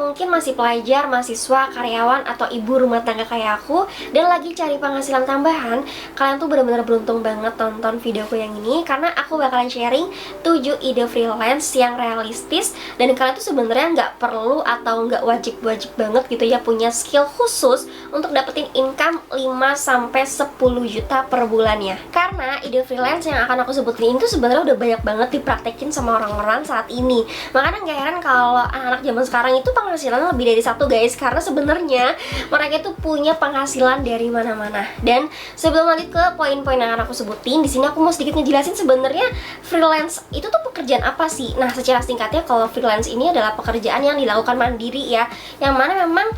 mungkin masih pelajar, mahasiswa, karyawan, atau ibu rumah tangga kayak aku dan lagi cari penghasilan tambahan, kalian tuh bener-bener beruntung banget tonton videoku yang ini, karena aku bakalan sharing 7 ide freelance yang realistis dan kalian tuh sebenarnya nggak perlu atau nggak wajib-wajib banget gitu ya punya skill khusus untuk dapetin income 5-10 juta per bulannya. Karena ide freelance yang akan aku sebutin ini tuh sebenarnya udah banyak banget dipraktekin sama orang-orang saat ini. Makanya nggak heran kalau anak-anak zaman sekarang itu penghasilan lebih dari satu guys, karena sebenarnya mereka tuh punya penghasilan dari mana-mana. Dan sebelum lanjut ke poin-poin yang akan aku sebutin, di sini aku mau sedikit ngejelasin sebenarnya freelance itu tuh pekerjaan apa sih. Nah, secara singkatnya kalau freelance ini adalah pekerjaan yang dilakukan mandiri ya, yang mana memang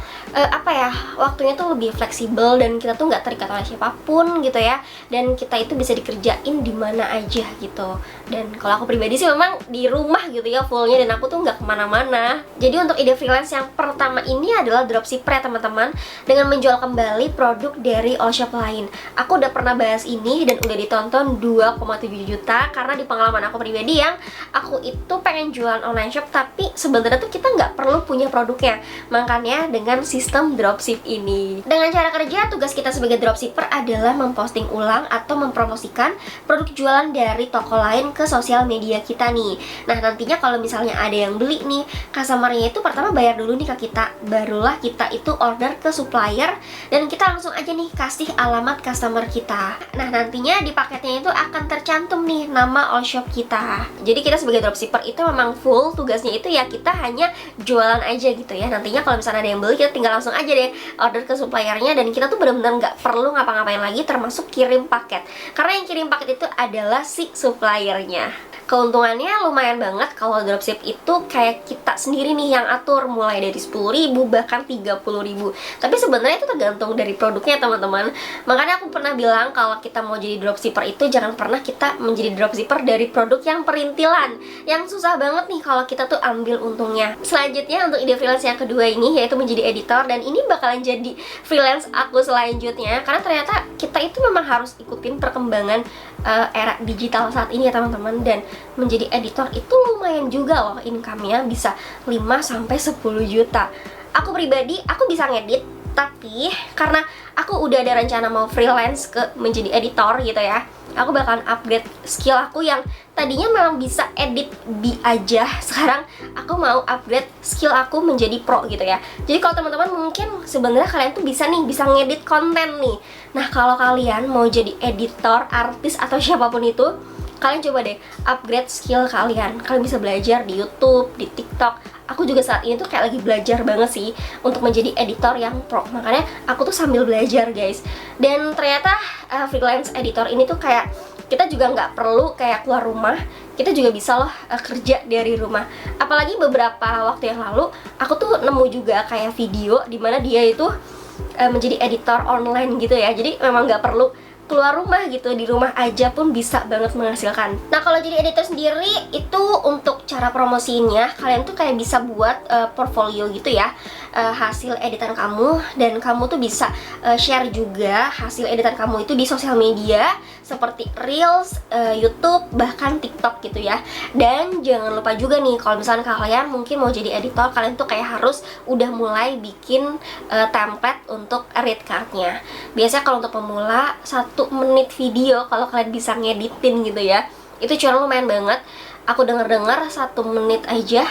waktunya tuh lebih fleksibel dan kita tuh nggak terikat oleh siapapun gitu ya, dan kita itu bisa dikerjain di mana aja gitu. Dan kalau aku pribadi sih memang di rumah gitu ya fullnya, dan aku tuh nggak kemana-mana. Jadi untuk ide freelance yang pertama ini adalah dropshipper ya teman-teman, dengan menjual kembali produk dari all shop lain. Aku udah pernah bahas ini dan udah ditonton 2,7 juta karena di pengalaman aku pribadi yang aku itu pengen jualan online shop tapi sebenarnya tuh kita nggak perlu punya produknya. Makanya dengan sistem dropship ini, dengan cara kerja, tugas kita sebagai dropshipper adalah memposting ulang atau mempromosikan produk jualan dari toko lain ke sosial media kita nih. Nah, nantinya kalau misalnya ada yang beli nih, customer-nya itu pertama bayar dulu nih ke kita, barulah kita itu order ke supplier dan kita langsung aja nih kasih alamat customer kita. Nah, nantinya di paketnya itu akan tercantum nih nama all shop kita. Jadi kita sebagai dropshipper itu memang full tugasnya itu ya kita hanya jualan aja gitu ya. Nantinya kalau misalnya ada yang beli, kita tinggal langsung aja deh order ke suppliernya dan kita tuh benar-benar nggak perlu ngapa-ngapain lagi termasuk kirim paket, karena yang kirim paket itu adalah si suppliernya. Keuntungannya lumayan banget kalau dropship itu kayak kita sendiri nih yang atur, mulai dari 10.000 bahkan 30.000. Tapi sebenarnya itu tergantung dari produknya teman-teman. Makanya aku pernah bilang kalau kita mau jadi dropshipper itu jangan pernah kita menjadi dropshipper dari produk yang perintilan, yang susah banget nih kalau kita tuh ambil untungnya. Selanjutnya untuk ide freelance yang kedua ini yaitu menjadi editor, dan ini bakalan jadi freelance aku selanjutnya karena ternyata kita itu memang harus ikutin perkembangan era digital saat ini ya teman-teman. Dan menjadi editor itu lumayan juga loh income-nya, bisa 5-10 juta. Aku pribadi, aku bisa ngedit, tapi karena aku udah ada rencana mau freelance ke menjadi editor gitu ya, aku bakalan upgrade skill aku yang tadinya memang bisa edit B aja, sekarang aku mau upgrade skill aku menjadi pro gitu ya. Jadi kalau teman-teman mungkin sebenarnya kalian tuh bisa ngedit konten nih. Nah, kalau kalian mau jadi editor, artis atau siapapun itu, kalian coba deh upgrade skill kalian. Kalian bisa belajar di YouTube, di TikTok. Aku juga saat ini tuh kayak lagi belajar banget sih untuk menjadi editor yang pro. Makanya aku tuh sambil belajar guys. Dan ternyata freelance editor ini tuh kayak kita juga nggak perlu kayak keluar rumah, kita juga bisa loh kerja dari rumah. Apalagi beberapa waktu yang lalu aku tuh nemu juga kayak video dimana dia itu menjadi editor online gitu ya. Jadi memang nggak perlu keluar rumah gitu, di rumah aja pun bisa banget menghasilkan. Nah, kalau jadi editor sendiri itu untuk cara promosinya, kalian tuh kayak bisa buat portfolio gitu ya, hasil editan kamu, dan kamu tuh bisa share juga hasil editan kamu itu di sosial media seperti Reels, YouTube, bahkan TikTok gitu ya. Dan jangan lupa juga nih kalau misalnya kalian mungkin mau jadi editor, kalian tuh kayak harus udah mulai bikin template untuk read card-nya. Biasanya kalau untuk pemula 1 menit video kalau kalian bisa ngeditin gitu ya, itu curang lumayan banget. Aku denger-dengar 1 menit aja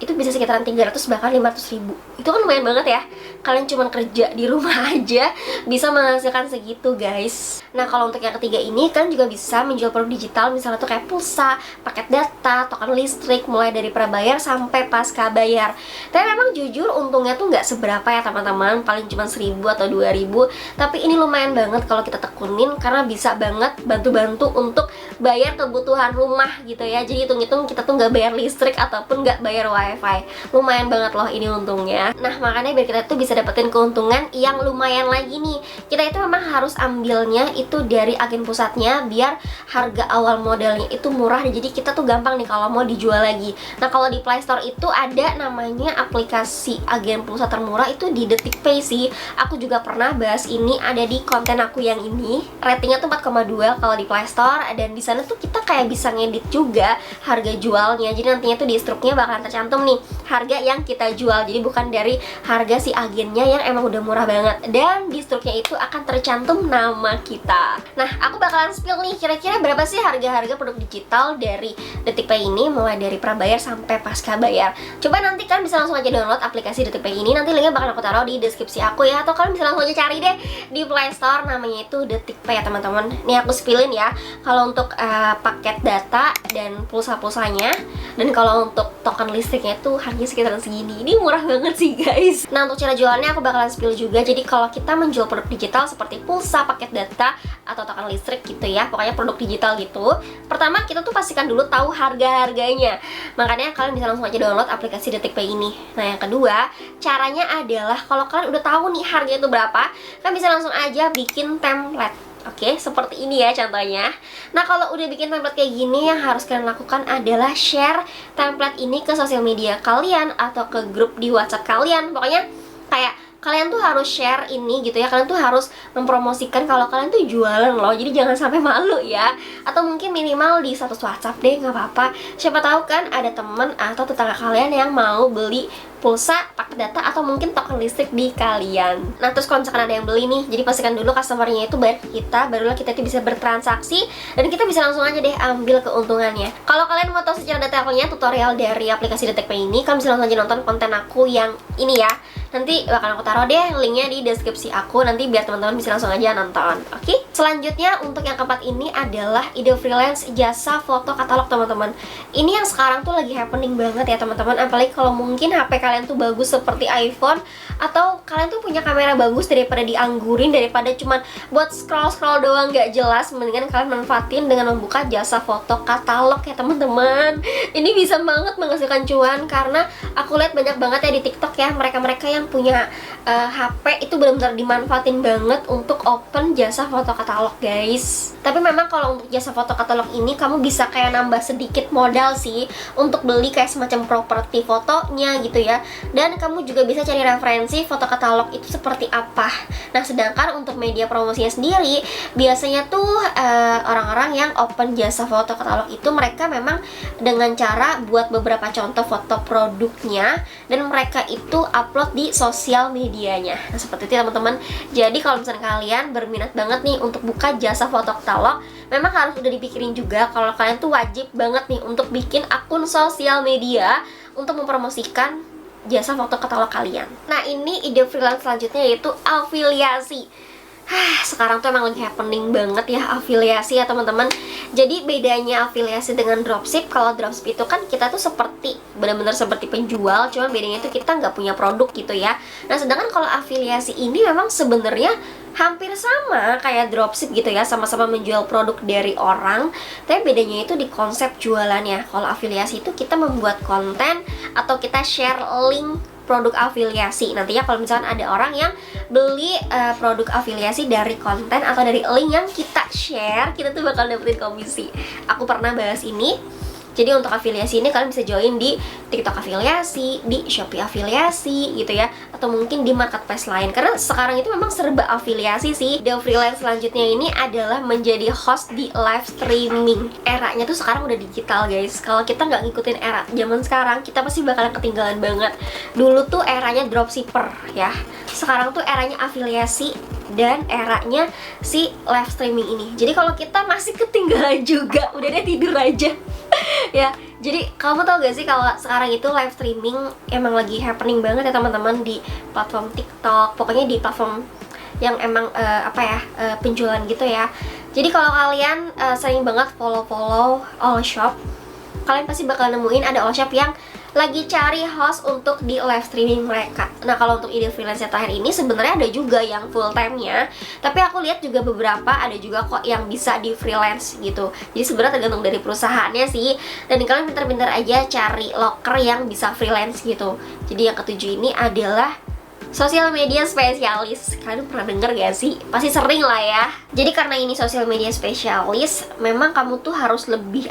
itu bisa sekitaran 300 bahkan 500 ribu. Itu kan lumayan banget ya. Kalian cuma kerja di rumah aja bisa menghasilkan segitu guys. Nah, kalau untuk yang ketiga ini kan juga bisa menjual produk digital, misalnya tuh kayak pulsa, paket data, token listrik, mulai dari prabayar sampai pasca bayar. Tapi memang jujur untungnya tuh nggak seberapa ya teman-teman, paling cuma 1.000 atau 2.000. Tapi ini lumayan banget kalau kita tekunin, karena bisa banget bantu-bantu untuk bayar kebutuhan rumah gitu ya. Jadi hitung-hitung kita tuh nggak bayar listrik ataupun nggak bayar wifi. Lumayan banget loh ini untungnya. Nah, makanya biar kita tuh bisa dapetin keuntungan yang lumayan lagi nih, kita itu memang harus ambilnya itu dari agen pusatnya biar harga awal modalnya itu murah, dan jadi kita tuh gampang nih kalau mau dijual lagi. Nah, kalau di Play Store itu ada namanya aplikasi agen pulsa termurah, itu di DetikPay sih. Aku juga pernah bahas ini, ada di konten aku yang ini. Ratingnya tuh 4,2 kalau di Play Store, dan di sana tuh kita kayak bisa ngedit juga harga jualnya. Jadi nantinya tuh di struknya bakalan tercantum tercantum nih harga yang kita jual. Jadi bukan dari harga si agennya yang emang udah murah banget. Dan di struknya itu akan tercantum nama kita. Nah, aku bakalan spill nih kira-kira berapa sih harga-harga produk digital dari DetikPay ini, mulai dari prabayar sampai pasca bayar. Coba nanti kalian bisa langsung aja download aplikasi DetikPay ini. Nanti linknya bakal aku taruh di deskripsi aku ya, atau kalian bisa langsung aja cari deh di Play Store, namanya itu DetikPay ya teman-teman. Nih aku spillin ya. Kalau untuk paket data dan pulsa-pulsanya, dan kalau untuk token listriknya tuh harganya sekitaran segini. Ini murah banget sih guys. Nah, untuk cara jualannya aku bakalan spill juga. Jadi kalau kita menjual produk digital seperti pulsa, paket data, atau token listrik gitu ya, pokoknya produk digital gitu, pertama kita tuh pastikan dulu tahu harga-harganya. Makanya kalian bisa langsung aja download aplikasi DetikPay ini. Nah, yang kedua, caranya adalah kalau kalian udah tahu nih harga itu berapa, kalian bisa langsung aja bikin template. Oke, seperti ini ya contohnya. Nah, kalau udah bikin template kayak gini, yang harus kalian lakukan adalah share template ini ke sosial media kalian atau ke grup di WhatsApp kalian. Pokoknya kayak kalian tuh harus share ini gitu ya. Kalian tuh harus mempromosikan kalau kalian tuh jualan loh. Jadi jangan sampai malu ya. Atau mungkin minimal di status WhatsApp deh, nggak apa-apa. Siapa tahu kan ada temen atau tetangga kalian yang mau beli pulsa, paket data, atau mungkin token listrik di kalian. Nah, terus kalau misalkan ada yang beli nih, jadi pastikan dulu customer-nya itu bayar ke kita, barulah kita itu bisa bertransaksi dan kita bisa langsung aja deh ambil keuntungannya. Kalau kalian mau tahu secara detailnya tutorial dari aplikasi DetikPay ini, kalian bisa langsung aja nonton konten aku yang ini ya. Nanti bakal aku taruh deh linknya di deskripsi aku, nanti biar teman-teman bisa langsung aja nonton. Oke? Selanjutnya untuk yang keempat ini adalah ide freelance jasa foto katalog teman-teman. Ini yang sekarang tuh lagi happening banget ya teman-teman. Apalagi kalau mungkin HP kalian tuh bagus seperti iPhone, atau kalian tuh punya kamera bagus, daripada dianggurin, daripada cuman buat scroll-scroll doang gak jelas, mendingan kalian manfaatin dengan membuka jasa foto katalog ya teman-teman. Ini bisa banget menghasilkan cuan, karena aku lihat banyak banget ya di TikTok ya, mereka-mereka yang punya HP itu benar-benar dimanfaatin banget untuk open jasa foto katalog guys. Tapi memang kalau untuk jasa foto katalog ini kamu bisa kayak nambah sedikit modal sih untuk beli kayak semacam properti fotonya gitu ya. Dan kamu juga bisa cari referensi foto katalog itu seperti apa. Nah, sedangkan untuk media promosinya sendiri, biasanya tuh orang-orang yang open jasa foto katalog itu mereka memang dengan cara buat beberapa contoh foto produknya dan mereka itu upload di sosial medianya. Nah, seperti itu teman-teman. Jadi kalau misalnya kalian berminat banget nih untuk buka jasa foto katalog, memang harus udah dipikirin juga kalau kalian tuh wajib banget nih untuk bikin akun sosial media untuk mempromosikan jasa foto katalog kalian. Nah, ini ide freelance selanjutnya yaitu afiliasi. Sekarang tuh emang lagi happening banget ya afiliasi ya teman-teman. Jadi bedanya afiliasi dengan dropship, kalau dropship itu kan kita tuh seperti benar-benar seperti penjual, cuma bedanya itu kita nggak punya produk gitu ya. Nah, sedangkan kalau afiliasi ini memang sebenarnya hampir sama kayak dropship gitu ya, sama-sama menjual produk dari orang, tapi bedanya itu di konsep jualannya. Kalau afiliasi itu kita membuat konten atau kita share link produk afiliasi. Nantinya kalau misalkan ada orang yang beli produk afiliasi dari konten atau dari link yang kita share, kita tuh bakal dapetin komisi. Aku pernah bahas ini. Jadi untuk afiliasi ini kalian bisa join di TikTok afiliasi, di Shopee afiliasi gitu ya, atau mungkin di marketplace lain. Karena sekarang itu memang serba afiliasi sih. The freelance selanjutnya ini adalah menjadi host di live streaming. Eranya tuh sekarang udah digital guys. Kalau kita nggak ngikutin era zaman sekarang, kita pasti bakalan ketinggalan banget. Dulu tuh eranya dropshipper ya. Sekarang tuh eranya afiliasi dan eranya si live streaming ini. Jadi kalau kita masih ketinggalan juga, udah deh tidur aja. Ya, jadi kamu tau gak sih kalau sekarang itu live streaming emang lagi happening banget ya teman-teman di platform TikTok, pokoknya di platform yang emang penjualan gitu ya. Jadi kalau kalian sering banget follow all shop, kalian pasti bakal nemuin ada all shop yang lagi cari host untuk di live streaming mereka. Nah, kalau untuk ide freelance yang terakhir ini sebenarnya ada juga yang full time-nya, tapi aku lihat juga beberapa ada juga kok yang bisa di freelance gitu. Jadi sebenarnya tergantung dari perusahaannya sih. Dan kalian pintar-pintar aja cari loker yang bisa freelance gitu. Jadi yang ketujuh ini adalah sosial media spesialis. Kalian pernah denger gak sih? Pasti sering lah ya. Jadi karena ini sosial media spesialis, memang kamu tuh harus lebih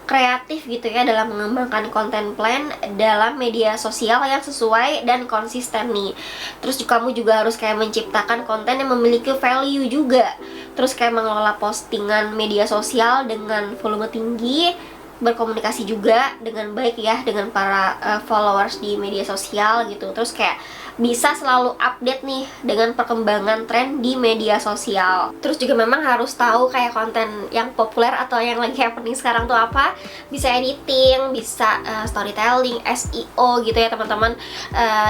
kreatif gitu ya dalam mengembangkan konten plan dalam media sosial yang sesuai dan konsisten nih. Terus kamu juga harus kayak menciptakan konten yang memiliki value juga. Terus kayak mengelola postingan media sosial dengan volume tinggi, berkomunikasi juga dengan baik ya dengan para followers di media sosial gitu. Terus kayak bisa selalu update nih dengan perkembangan tren di media sosial. Terus juga memang harus tahu kayak konten yang populer atau yang lagi happening sekarang tuh apa. Bisa editing, bisa storytelling, SEO gitu ya teman-teman.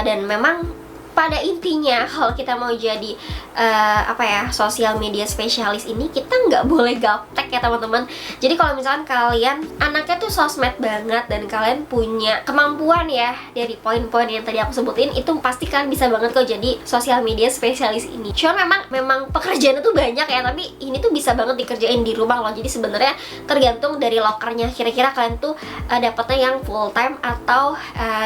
Dan memang pada intinya kalau kita mau jadi sosial media spesialis ini, kita nggak boleh gaptek ya teman-teman. Jadi kalau misalkan kalian anaknya tuh sosmed banget dan kalian punya kemampuan ya dari poin-poin yang tadi aku sebutin, itu pasti kalian bisa banget kok jadi sosial media spesialis ini. Cuma memang pekerjaannya tuh banyak ya, tapi ini tuh bisa banget dikerjain di rumah loh. Jadi sebenarnya tergantung dari lokernya, kira-kira kalian tuh dapetnya yang full time atau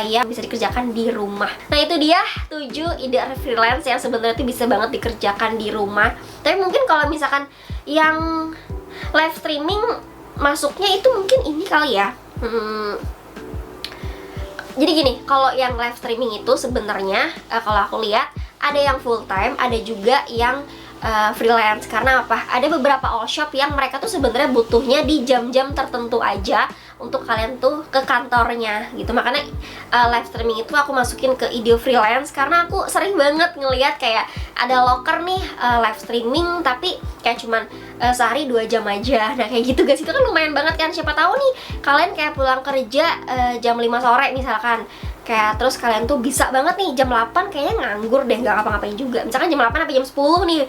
yang bisa dikerjakan di rumah. Nah itu dia 7 ide freelance yang sebenarnya tuh bisa banget dikerjakan di rumah. Tapi mungkin kalau misalkan yang live streaming masuknya itu mungkin ini kali ya. Jadi gini, kalau yang live streaming itu sebenarnya kalau aku lihat ada yang full time, ada juga yang freelance. Karena apa? Ada beberapa all shop yang mereka tuh sebenarnya butuhnya di jam-jam tertentu aja untuk kalian tuh ke kantornya gitu. Makanya live streaming itu aku masukin ke ide freelance karena aku sering banget ngelihat kayak ada loker nih live streaming tapi kayak cuman sehari 2 jam aja. Nah kayak gitu guys, itu kan lumayan banget kan. Siapa tahu nih kalian kayak pulang kerja jam 5 sore misalkan, kayak terus kalian tuh bisa banget nih jam 8 kayaknya nganggur deh, nggak ngapa-ngapain juga. Misalkan jam 8 sampai jam 10 nih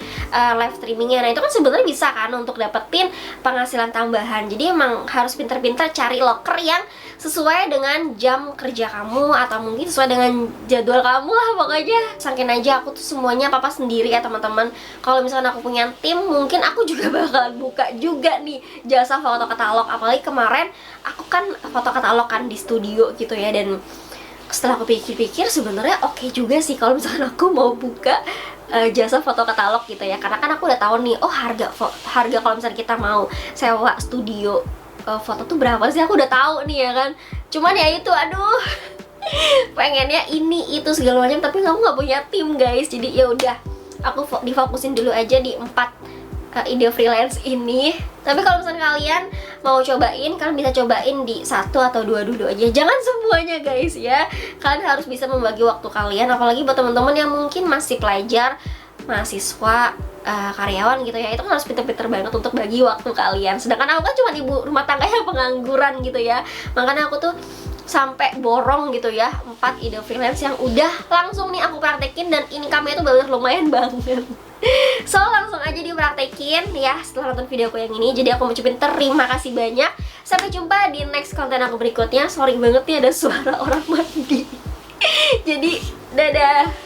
live streamingnya. Nah itu kan sebenarnya bisa kan untuk dapetin penghasilan tambahan. Jadi emang harus pinter-pinter cari loker yang sesuai dengan jam kerja kamu atau mungkin sesuai dengan jadwal kamu lah pokoknya. Sangkin aja aku tuh semuanya papa sendiri ya teman-teman. Kalau misalkan aku punya tim, mungkin aku juga bakalan buka juga nih jasa foto katalog. Apalagi kemarin aku kan foto katalog kan di studio gitu ya, dan setelah aku pikir-pikir sebenarnya oke juga sih kalau misalkan aku mau buka jasa foto katalog gitu ya. Karena kan aku udah tahu nih, oh harga kalau misalnya kita mau sewa studio foto tuh berapa sih, aku udah tahu nih ya kan. Cuman ya itu aduh pengennya ini itu segala macam, tapi aku nggak punya tim guys. Jadi ya udah aku difokusin dulu aja di 4 ide freelance ini. Tapi kalau misalnya kalian mau cobain, kalian bisa cobain di 1 atau 2 dulu aja, jangan semuanya guys ya. Kalian harus bisa membagi waktu kalian, apalagi buat teman-teman yang mungkin masih pelajar, mahasiswa, karyawan gitu ya. Itu kan harus pinter-pinter banget untuk bagi waktu kalian. Sedangkan aku kan cuma ibu rumah tangga yang pengangguran gitu ya. Makanya aku tuh sampai borong gitu ya 4 ide freelance yang udah langsung nih aku praktekin dan income-nya tuh bener lumayan banget. So langsung aja dipraktekin ya setelah nonton videoku yang ini. Jadi aku mau ucapin terima kasih banyak. Sampai jumpa di next konten aku berikutnya. Sorry banget nih ada suara orang mandi. Jadi dadah.